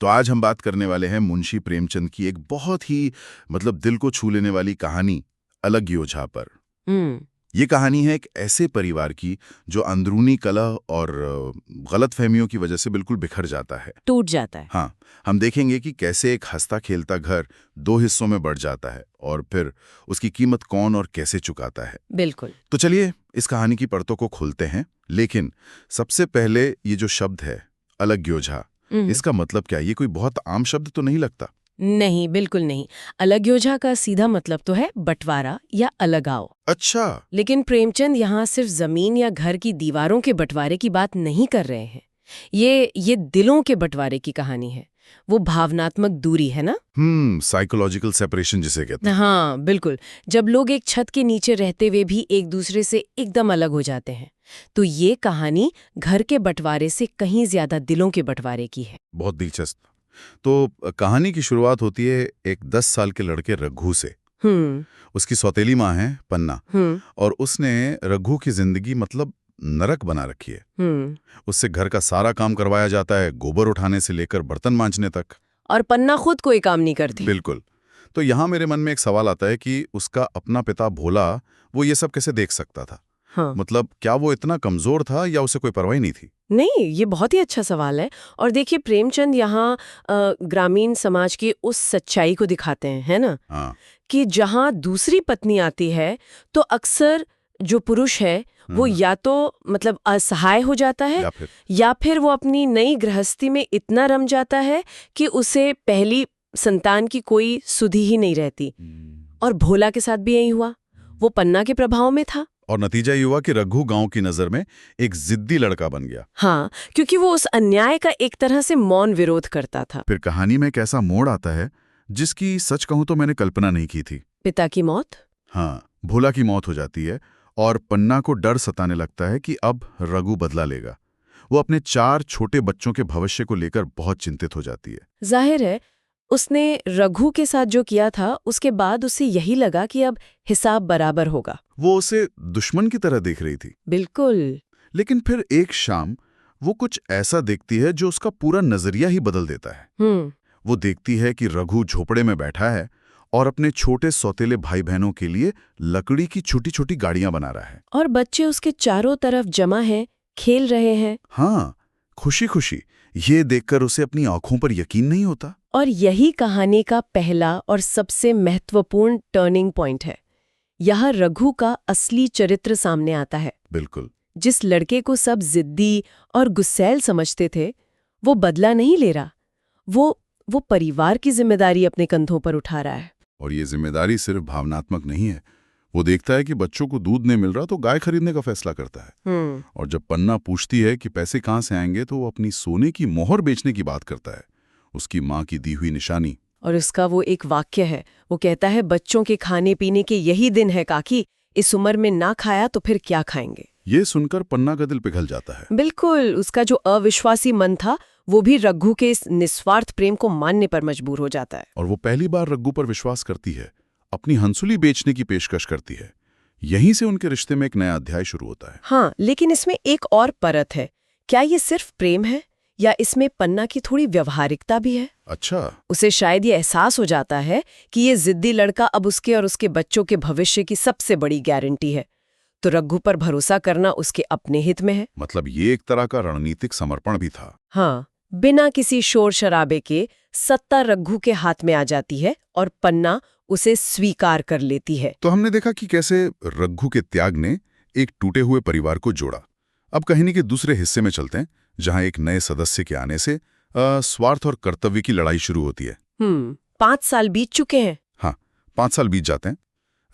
तो आज हम बात करने वाले हैं मुंशी प्रेमचंद की एक बहुत ही दिल को छू लेने वाली कहानी अलग योझा पर। हम्म। ये कहानी है एक ऐसे परिवार की जो अंदरूनी कलह और गलतफहमियों की वजह से बिल्कुल बिखर जाता है, टूट जाता है। हाँ, हम देखेंगे कि कैसे एक हंसता खेलता घर दो हिस्सों में बढ़ जाता है और फिर उसकी कीमत कौन और कैसे चुकाता है। बिल्कुल। तो चलिए इस कहानी की परतों को खोलते हैं, लेकिन सबसे पहले ये जो शब्द है अलग योझा, इसका मतलब क्या? ये कोई बहुत आम शब्द तो नहीं लगता। नहीं, बिल्कुल नहीं। अलग योझा का सीधा मतलब तो है बंटवारा या अलगाव। अच्छा। लेकिन प्रेमचंद यहाँ सिर्फ जमीन या घर की दीवारों के बंटवारे की बात नहीं कर रहे हैं। ये दिलों के बंटवारे की कहानी है। वो भावनात्मक दूरी है ना। साइकोलॉजिकल सेपरेशन जिसे कहते हैं। हाँ, बिल्कुल। जब लोग एक छत के नीचे रहते हुए भी एक दूसरे से एकदम अलग हो जाते हैं, तो ये कहानी घर के बंटवारे से कहीं ज्यादा दिलों के बंटवारे की है। बहुत दिलचस्प। तो कहानी की शुरुआत होती है एक 10 साल के लड़के रघु से। उसकी सौतेली माँ है पन्ना, और उसने रघु की जिंदगी नरक बना रखी है। उससे घर का सारा काम करवाया जाता है, गोबर उठाने से लेकर बर्तन मांजने तक। और पन्ना खुद कोई काम नहीं करती। बिल्कुल। तो यहाँ मेरे मन में एक सवाल आता है कि उसका अपना पिता भोला वो ये सब कैसे देख सकता था? हाँ। क्या वो इतना कमजोर था या उसे कोई परवाह नहीं थी? नहीं, ये बहुत ही अच्छा सवाल है। और देखिए, प्रेमचंद यहाँ ग्रामीण समाज की उस सच्चाई को दिखाते हैं, है ना? हाँ। कि जहाँ दूसरी पत्नी आती है तो अक्सर जो पुरुष है वो या तो असहाय हो जाता है या फिर वो अपनी नई गृहस्थी में इतना रम जाता है कि उसे पहली संतान की कोई सुधि ही नहीं रहती। और भोला के साथ भी यही हुआ। वो पन्ना के प्रभाव में था और नतीजा ये हुआ कि रघु गांव की नजर में एक जिद्दी लड़का बन गया। हाँ, क्योंकि वो उस अन्याय का एक तरह से मौन विरोध करता था। फिर कहानी में एक ऐसा मोड़ आता है जिसकी सच कहूं तो मैंने कल्पना नहीं की थी। पिता की मौत। हाँ, भोला की मौत हो जाती है और पन्ना को डर सताने लगता है कि अब रघु बदला लेगा। वो अपने 4 छोटे बच्चों के भविष्य को लेकर बहुत चिंतित हो जाती है। जाहिर है, उसने रघु के साथ जो किया था उसके बाद उसे यही लगा कि अब हिसाब बराबर होगा। वो उसे दुश्मन की तरह देख रही थी। बिल्कुल। लेकिन फिर एक शाम वो कुछ ऐसा देखती है जो उसका पूरा नजरिया ही बदल देता है। वो देखती है कि रघु झोपड़े में बैठा है और अपने छोटे सौतेले भाई बहनों के लिए लकड़ी की छोटी छोटी गाड़ियां बना रहा है। और बच्चे उसके चारों तरफ जमा हैं, खेल रहे हैं। हाँ, खुशी खुशी। ये देखकर उसे अपनी आंखों पर यकीन नहीं होता। और यही कहानी का पहला और सबसे महत्वपूर्ण टर्निंग पॉइंट है। यहाँ रघु का असली चरित्र सामने आता है। बिल्कुल। जिस लड़के को सब जिद्दी और गुस्सैल समझते थे, वो बदला नहीं ले रहा। वो परिवार की जिम्मेदारी अपने कंधों पर उठा रहा है। और ये जिम्मेदारी सिर्फ भावनात्मक नहीं है। वो देखता है कि बच्चों को दूध नहीं मिल रहा तो गाय खरीदने का फैसला करता है। और जब पन्ना पूछती है कि पैसे कहाँ से आएंगे तो वो अपनी सोने की मोहर बेचने की बात करता है, उसकी माँ की दी हुई निशानी। और उसका वो एक वाक्य है, वो कहता है, बच्चों के खाने पीने के यही दिन है काकी, इस उम्र में ना खाया तो फिर क्या खाएंगे। ये सुनकर पन्ना का दिल पिघल जाता है। बिल्कुल। उसका जो अविश्वासी मन था वो भी रघु के इस निस्वार्थ प्रेम को मानने पर मजबूर हो जाता है। और वो पहली बार रघु पर विश्वास करती है, अपनी हंसुली बेचने की पेशकश करती है। यहीं से उनके रिश्ते में एक नया अध्याय शुरू होता है। हाँ, लेकिन इसमें एक और परत है। क्या ये सिर्फ प्रेम है या इसमें पन्ना की थोड़ी व्यवहारिकता भी है? अच्छा। उसे शायद ये एहसास हो जाता है कि ये जिद्दी लड़का अब उसके और उसके बच्चों के भविष्य की सबसे बड़ी गारंटी है, तो रघु पर भरोसा करना उसके अपने हित में है। ये एक तरह का रणनीतिक समर्पण भी था। हाँ, बिना किसी शोर शराबे के सत्ता रघु के हाथ में आ जाती है और पन्ना उसे स्वीकार कर लेती है। तो हमने देखा कि कैसे रघु के त्याग ने एक टूटे हुए परिवार को जोड़ा। अब कहानी के दूसरे हिस्से में चलते हैं, जहां एक नए सदस्य के आने से स्वार्थ और कर्तव्य की लड़ाई शुरू होती है। 5 साल बीत चुके हैं। हाँ, 5 साल बीत जाते हैं।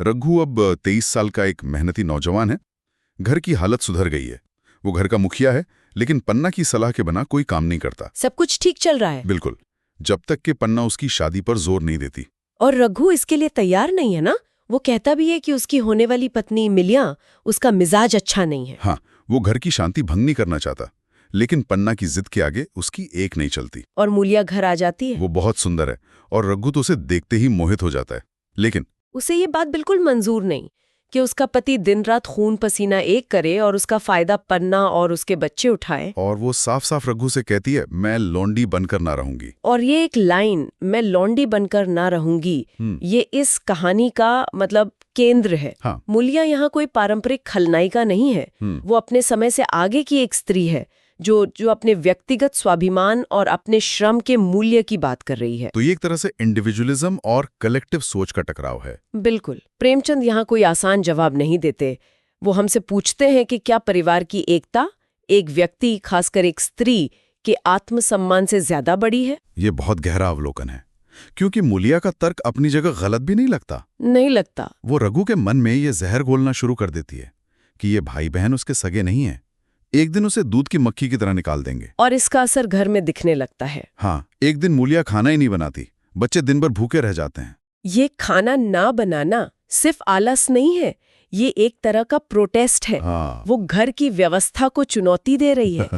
रघु अब 23 साल का एक मेहनती नौजवान है। घर की हालत सुधर गई है। वो घर का मुखिया है, लेकिन पन्ना की सलाह के बिना कोई काम नहीं करता। सब कुछ ठीक चल रहा है। बिल्कुल, जब तक कि पन्ना उसकी शादी पर जोर नहीं देती। और रघु इसके लिए तैयार नहीं है ना। वो कहता भी है कि उसकी होने वाली पत्नी मिलिया, उसका मिजाज अच्छा नहीं है। हाँ, वो घर की शांति भंग नहीं करना चाहता, लेकिन पन्ना की जिद के आगे उसकी एक नहीं चलती। और मूलिया घर आ जाती है। वो बहुत सुंदर है और रघु तो उसे देखते ही मोहित हो जाता है। लेकिन उसे ये बात बिल्कुल मंजूर नहीं कि उसका पति दिन रात खून पसीना एक करे और उसका फायदा पन्ना और उसके बच्चे उठाए। और वो साफ साफ रघु से कहती है, मैं लौंडी बनकर ना रहूंगी। और ये एक लाइन, मैं लौंडी बनकर ना रहूंगी, ये इस कहानी का मतलब केंद्र है। हाँ। मूलिया यहाँ कोई पारंपरिक खलनायिका नहीं है, वो अपने समय से आगे की एक स्त्री है जो अपने व्यक्तिगत स्वाभिमान और अपने श्रम के मूल्य की बात कर रही है। तो ये एक तरह से इंडिविजुअलिज्म और कलेक्टिव सोच का टकराव है। बिल्कुल। प्रेमचंद यहाँ कोई आसान जवाब नहीं देते। वो हमसे पूछते हैं कि क्या परिवार की एकता एक व्यक्ति, खासकर एक स्त्री, के आत्मसम्मान से ज्यादा बड़ी है? ये बहुत गहरा अवलोकन है, क्योंकि मूलिया का तर्क अपनी जगह गलत भी नहीं लगता। वो रघु के मन में ये जहर घोलना शुरू कर देती है कि ये भाई बहन उसके सगे नहीं हैं, एक दिन उसे दूध की मक्खी की तरह निकाल देंगे। और इसका असर घर में दिखने लगता है। हाँ, एक दिन मूलिया खाना ही नहीं बनाती, बच्चे दिन भर भूखे रह जाते हैं। ये खाना ना बनाना सिर्फ आलस नहीं है, ये एक तरह का प्रोटेस्ट है। हाँ। वो घर की व्यवस्था को चुनौती दे रही है।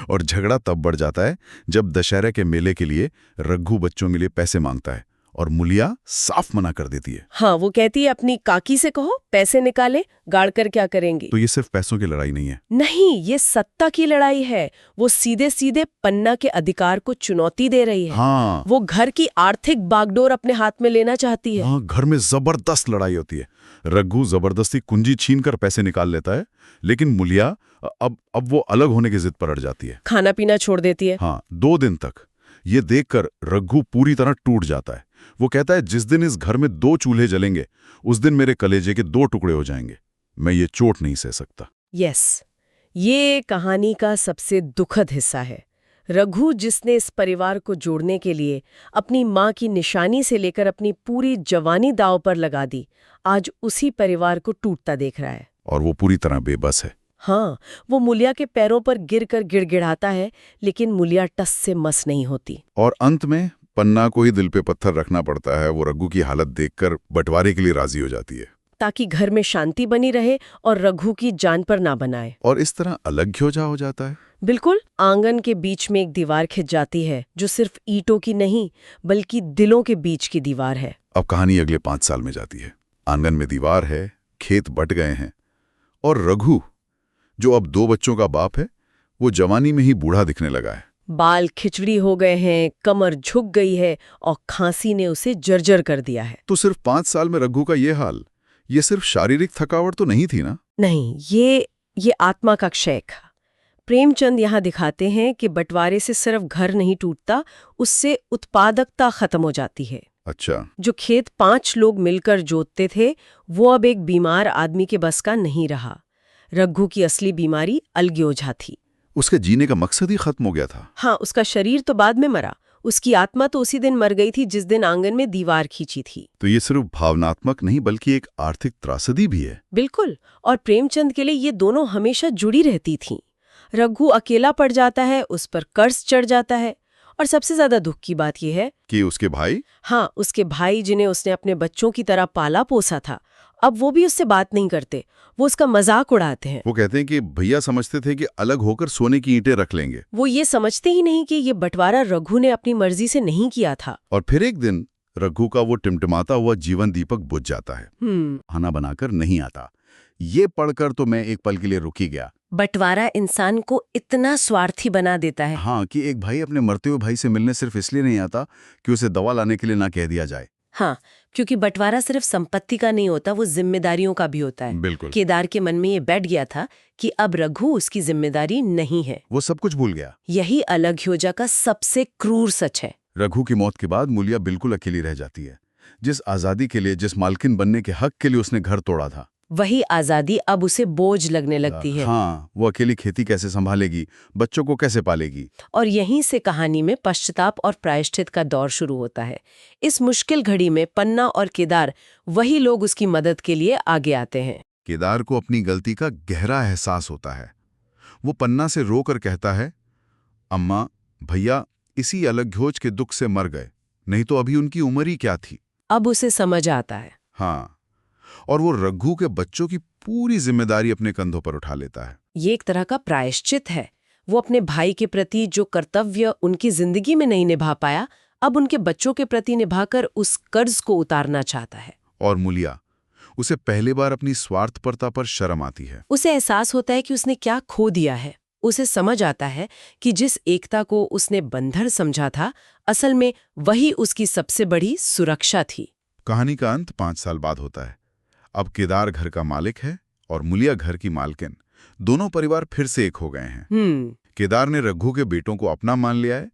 और झगड़ा तब बढ़ जाता है जब दशहरे के मेले के लिए रघु बच्चों के लिए पैसे मांगता है और मूलिया साफ मना कर देती है। हाँ, वो कहती है अपनी काकी से कहो पैसे निकाले, गाड़ कर क्या करेंगी। तो ये सिर्फ पैसों की लड़ाई नहीं है। नहीं, ये सत्ता की लड़ाई है। वो सीधे सीधे पन्ना के अधिकार को चुनौती दे रही है। हाँ। वो घर की आर्थिक बागडोर अपने हाथ में लेना चाहती है। हाँ, घर में जबरदस्त लड़ाई होती है। रघु जबरदस्ती कुंजी छीनकर पैसे निकाल लेता है, लेकिन मूलिया अब वो अलग होने की जिद पर अड़ जाती है। खाना पीना छोड़ देती है। हाँ, 2 दिन तक। ये देखकर रघु पूरी तरह टूट जाता है। वो कहता है, जिस दिन इस घर में 2 चूल्हे जलेंगे उस दिन मेरे कलेजे के 2 टुकड़े हो जाएंगे। मैं ये चोट नहीं सह सकता। यस, ये कहानी का सबसे दुखद हिस्सा है। रघु, जिसने इस परिवार को जोड़ने के लिए अपनी माँ की निशानी से लेकर अपनी पूरी जवानी दांव पर लगा दी, आज उसी परिवार को टूटता देख रहा है। और वो पूरी तरह बेबस है। हाँ, वो मूलिया के पैरों पर गिरकर गिड़गिड़ाता है, लेकिन मूलिया टस से मस नहीं होती। और अंत में पन्ना को ही दिल पे पत्थर रखना पड़ता है। वो रघु की हालत देखकर बंटवारे के लिए राजी हो जाती है, ताकि घर में शांति बनी रहे और रघु की जान पर ना बनाए। और इस तरह अलग हो जाता है। बिल्कुल। आंगन के बीच में एक दीवार खिंच जाती है, जो सिर्फ ईंटों की नहीं बल्कि दिलों के बीच की दीवार है। अब कहानी अगले 5 साल में जाती है। आंगन में दीवार है, खेत बट गए हैं, और रघु, जो अब 2 बच्चों का बाप है, वो जवानी में ही बूढ़ा दिखने लगा है। बाल खिचड़ी हो गए हैं, कमर झुक गई है और खांसी ने उसे जर्जर कर दिया है। तो सिर्फ 5 साल में रघु का ये हाल, ये सिर्फ शारीरिक थकावट तो नहीं थी ना? नहीं, ये आत्मा का क्षय था। प्रेमचंद यहाँ दिखाते हैं कि बंटवारे से सिर्फ घर नहीं टूटता, उससे उत्पादकता खत्म हो जाती है। अच्छा। जो खेत 5 लोग मिलकर जोतते थे, वो अब एक बीमार आदमी के बस का नहीं रहा। रघु की असली बीमारी अलग्योझा थी। उसके जीने का मकसद ही खत्म हो गया था। हाँ, उसका शरीर तो बाद में मरा, उसकी आत्मा तो उसी दिन मर गई थी जिस दिन आंगन में दीवार खींची थी। तो ये सिर्फ भावनात्मक नहीं बल्कि एक आर्थिक त्रासदी भी है। बिल्कुल। और प्रेमचंद के लिए ये दोनों हमेशा जुड़ी रहती थीं। रघु अकेला पड़ जाता है, उस पर कर्ज चढ़ जाता है, और सबसे ज्यादा दुख की बात यह है कि उसके भाई, हाँ, उसके भाई जिन्हें उसने अपने बच्चों की तरह पाला पोसा था, अब वो भी उससे बात नहीं करते, वो उसका मजाक उड़ाते हैं। वो कहते हैं कि भैया समझते थे कि अलग होकर सोने की ईंटें रख लेंगे। वो ये समझते ही नहीं कि ये बंटवारा रघु ने अपनी मर्जी से नहीं किया था। और फिर एक दिन रघु का वो टिमटिमाता हुआ जीवन दीपक बुझ जाता है। खाना बनाकर नहीं आता। ये पढ़कर तो मैं एक पल के लिए रुक ही गया। बंटवारा इंसान को इतना स्वार्थी बना देता है। हाँ, कि एक भाई अपने मरते हुए भाई से मिलने सिर्फ इसलिए नहीं आता कि उसे दवा लाने के लिए ना कह दिया जाए। हाँ, क्योंकि बंटवारा सिर्फ संपत्ति का नहीं होता, वो जिम्मेदारियों का भी होता है। बिल्कुल। केदार के मन में ये बैठ गया था कि अब रघु उसकी जिम्मेदारी नहीं है। वो सब कुछ भूल गया। यही अलग्योजा का सबसे क्रूर सच है। रघु की मौत के बाद मूलिया बिल्कुल अकेली रह जाती है। जिस आजादी के लिए, जिस मालकिन बनने के हक के लिए उसने घर तोड़ा था, वही आजादी अब उसे बोझ लगने लगती है। हाँ, वो अकेली खेती कैसे संभालेगी, बच्चों को कैसे पालेगी। और यहीं से कहानी में पश्चाताप और प्रायश्चित का दौर शुरू होता है। इस मुश्किल घड़ी में पन्ना और केदार, वही लोग उसकी मदद के लिए आगे आते हैं। केदार को अपनी गलती का गहरा एहसास होता है। वो पन्ना से रोकर कहता है, अम्मा, भैया इसी अलग्योज के दुख से मर गए, नहीं तो अभी उनकी उम्र ही क्या थी। अब उसे समझ आता है। हाँ, और वो रघु के बच्चों की पूरी जिम्मेदारी अपने कंधों पर उठा लेता है। ये एक तरह का प्रायश्चित है। वो अपने भाई के प्रति जो कर्तव्य उनकी जिंदगी में नहीं निभा पाया, अब उनके बच्चों के प्रति निभाकर उस कर्ज को उतारना चाहता है। और मूलिया, उसे पहली बार अपनी स्वार्थपरता पर शर्म आती है। उसे एहसास होता है कि उसने क्या खो दिया है। उसे समझ आता है कि जिस एकता को उसने बंधन समझा था, असल में वही उसकी सबसे बड़ी सुरक्षा थी। कहानी का अंत 5 साल बाद होता है। अब केदार घर का मालिक है और मुलिया घर की मालकिन। दोनों परिवार फिर से एक हो गए हैं। केदार ने रघु के बेटों को अपना मान लिया है,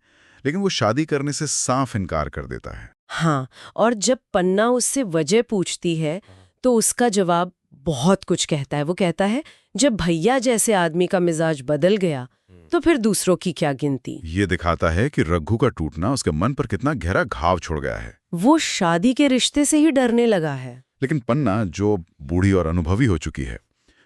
लेकिन वो शादी करने से साफ इनकार कर देता है। हाँ, और जब पन्ना उससे वजह पूछती है तो उसका जवाब बहुत कुछ कहता है। वो कहता है, जब भैया जैसे आदमी का मिजाज बदल गया तो फिर दूसरों की क्या गिनती। ये दिखाता है कि रघु का टूटना उसके मन पर कितना गहरा घाव छोड़ गया है। वो शादी के रिश्ते से ही डरने लगा है। लेकिन पन्ना, जो बूढ़ी और अनुभवी हो चुकी है,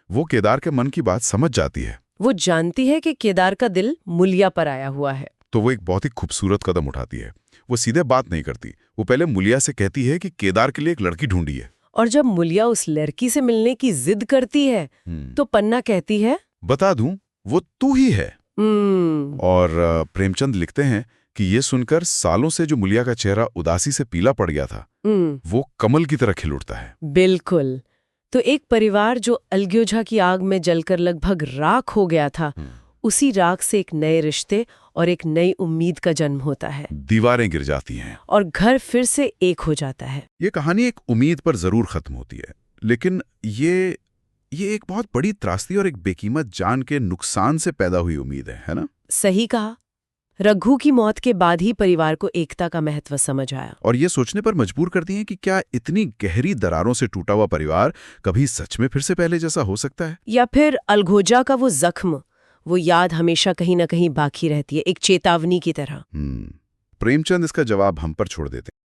वो केदार के मन की बात समझ जाती है। वो जानती है कि केदार का दिल मुलिया पर आया हुआ है। तो वो एक बहुत ही खूबसूरत कदम उठाती है। वो सीधे बात नहीं करती। वो पहले मुलिया से कहती है कि केदार के लिए एक लड़की ढूंढी है। और जब मुलिया उस लड़की से मिलने की जिद करती है तो पन्ना कहती है, बता दूं, वो तू ही है। और प्रेमचंद लिखते हैं कि ये सुनकर सालों से जो मुलिया का चेहरा उदासी से पीला पड़ गया था, वो कमल की तरह खिल उठता है। बिल्कुल। तो एक परिवार जो अलग्योझा की आग में जलकर लगभग राख हो गया था, उसी राख से एक नए रिश्ते और एक नई उम्मीद का जन्म होता है। दीवारें गिर जाती हैं और घर फिर से एक हो जाता है। ये कहानी एक उम्मीद पर जरूर खत्म होती है, लेकिन ये एक बहुत बड़ी त्रासदी और एक बेकीमत जान के नुकसान से पैदा हुई उम्मीद है ना? सही कहा। रघु की मौत के बाद ही परिवार को एकता का महत्व समझ आया। और ये सोचने पर मजबूर करती हैं कि क्या इतनी गहरी दरारों से टूटा हुआ परिवार कभी सच में फिर से पहले जैसा हो सकता है? या फिर अलगोजा का वो जख्म, वो याद हमेशा कहीं ना कहीं बाकी रहती है, एक चेतावनी की तरह। प्रेमचंद इसका जवाब हम पर छोड़ देते हैं।